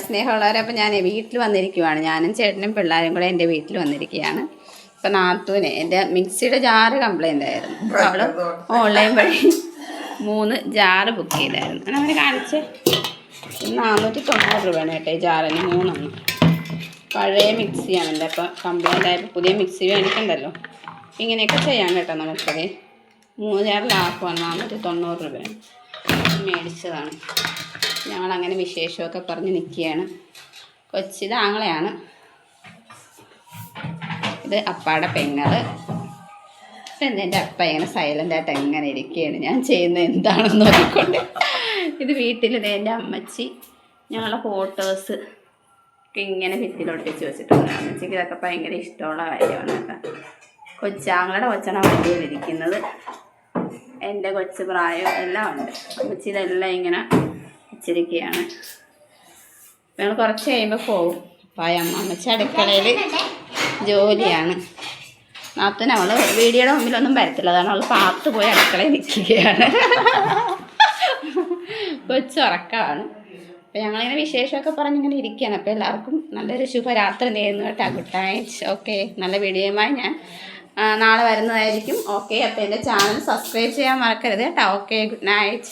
സ്നേഹമുള്ളവരെ. അപ്പോൾ ഞാൻ വീട്ടിൽ വന്നിരിക്കുവാണ്. ഞാനും ചേട്ടനും പിള്ളേരും കൂടെ എൻ്റെ വീട്ടിൽ വന്നിരിക്കുകയാണ്. ഇപ്പം നാത്തൂന് എൻ്റെ മിക്സിയുടെ ജാറ് കംപ്ലൈൻ്റ് ആയിരുന്നു. അപ്പോൾ അവൾ ഓൺലൈൻ വഴി 3 ജാറ് ബുക്ക് ചെയ്തായിരുന്നു. അങ്ങനെ കാണിച്ച് 490 രൂപയാണ് കേട്ടോ ഈ ജാറിന് 3. പഴയ മിക്സിയാണല്ലോ. അപ്പോൾ കംപ്ലൈൻ്റ് ആയപ്പോൾ പുതിയ മിക്സി മേടിക്കണ്ടല്ലോ. ഇങ്ങനെയൊക്കെ ചെയ്യാം കേട്ടോ നമുക്കത്. 3 ജാർ ലാഭമാണ്. 490 രൂപയാണ് മേടിച്ചതാണ്. ഞങ്ങളങ്ങനെ വിശേഷമൊക്കെ പറഞ്ഞ് നിൽക്കുകയാണ്. കൊച്ചിത് ആങ്ങളെയാണ്. ഇത് അപ്പാടെ പെങ്ങൾ. ഇപ്പം എൻ്റെ അപ്പ ഇങ്ങനെ സൈലൻ്റായിട്ട് എങ്ങനെ ഇരിക്കുകയാണ്. ഞാൻ ചെയ്യുന്നത് എന്താണെന്ന് നോക്കിക്കൊണ്ട്. ഇത് വീട്ടിൽ എൻ്റെ അമ്മച്ചി ഞങ്ങളുടെ ഫോട്ടോസ് ഒക്കെ ഇങ്ങനെ ഭിത്തിയിലൊട്ടിച്ച് വെച്ചിട്ടുണ്ട്. അമ്മച്ചിക്ക് ഇതൊക്കെ ഭയങ്കര ഇഷ്ടമുള്ള കാര്യമാണ് കേട്ടോ. കൊച്ചാങ്ങളുടെ കൊച്ചാണ് വണ്ടിയിലിരിക്കുന്നത്. എൻ്റെ കൊച്ച് പ്രായം എല്ലാം ഉണ്ട്. അമ്മച്ചി ഇതെല്ലാം ഇങ്ങനെ വെച്ചിരിക്കുകയാണ്. ഞങ്ങൾ കുറച്ച് കഴിയുമ്പോൾ പോകും. അപ്പം അമ്മച്ചി അടുക്കളയിൽ ജോലിയാണ്. നാത്തൂന് അവൾ വീഡിയോയുടെ മുമ്പിലൊന്നും വരത്തില്ല. അതാണ് അവൾ പാത്ത് പോയി അടുക്കളയിൽ നിൽക്കുകയാണ്. കൊച്ചുറക്കമാണ്. അപ്പം ഞങ്ങളിങ്ങനെ വിശേഷമൊക്കെ പറഞ്ഞിങ്ങനെ ഇരിക്കുകയാണ്. അപ്പോൾ എല്ലാവർക്കും നല്ലൊരു ശുഭരാത്രി നേരുന്നു കേട്ടോ. Good night. ഓക്കെ, നല്ല വീഡിയോയുമായി ഞാൻ നാളെ വരുന്നതായിരിക്കും. ഓക്കെ, അപ്പോൾ എൻ്റെ ചാനൽ സബ്സ്ക്രൈബ് ചെയ്യാൻ മറക്കരുത് കേട്ടോ. Okay, good night.